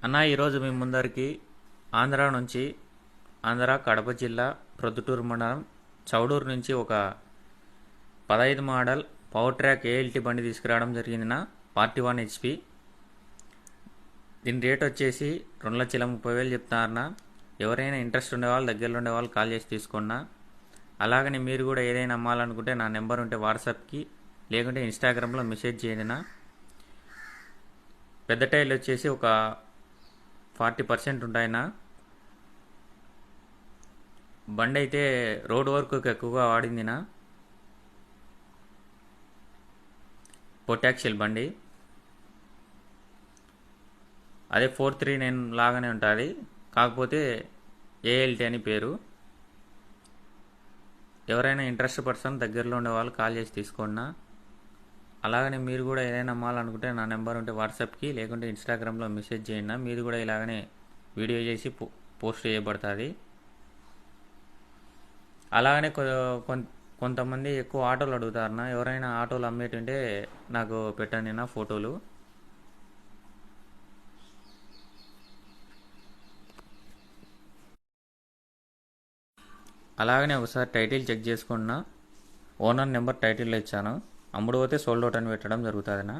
అన్న ఈరోజు మీ ముందరికి ఆంధ్ర నుంచి కడప జిల్లా ప్రొద్దుటూరు మండలం చౌడూరు నుంచి ఒక 15 మోడల్ పవర్ ట్రాక్ ఏఎల్టీ బండి తీసుకురావడం జరిగింది. 41 HP. దీని రేట్ వచ్చేసి 2,30,000 చెప్తున్నారన్న. ఎవరైనా ఇంట్రెస్ట్ ఉండేవాళ్ళు, దగ్గరలో ఉండేవాళ్ళు కాల్ చేసి తీసుకోండి. అలాగని మీరు కూడా ఏదైనా అమ్మాలనుకుంటే నా నెంబర్ ఉంటే వాట్సాప్కి లేకుంటే ఇన్స్టాగ్రామ్లో మెసేజ్ చేయండి. పెద్ద టైర్లు వచ్చేసి ఒక 40% ఉంటాయినా. బండి అయితే రోడ్ వర్క్ ఎక్కువగా వాడిందినా. పొటాక్సిల్ బండి అదే 439 లాగానే ఉంటుంది, కాకపోతే ఏఎల్టీ అని పేరు. ఎవరైనా ఇంట్రెస్ట్ పర్సన్ దగ్గరలో ఉండే వాళ్ళు కాల్ చేసి తీసుకోండి. అలాగనే మీరు కూడా ఏదైనా అమ్మాలనుకుంటే నా నెంబర్ ఉంటే వాట్సాప్కి లేకుంటే ఇన్స్టాగ్రామ్లో మెసేజ్ చేయండి. మీరు కూడా ఇలాగనే వీడియో చేసి పోస్ట్ చేయబడుతుంది. అలాగనే కొంతమంది ఎక్కువ ఆటోలు అడుగుతారన్న. ఎవరైనా ఆటోలు అమ్మేటుంటే నాకు పెట్టండి నా ఫోటోలు. అలాగనే ఒకసారి టైటిల్ చెక్ చేసుకున్నా. ఓనర్ నెంబర్ టైటిల్లో ఇచ్చాను. అమ్ముడు పోతే సోల్డ్ అవుట్ అని పెట్టడం జరుగుతుందినా.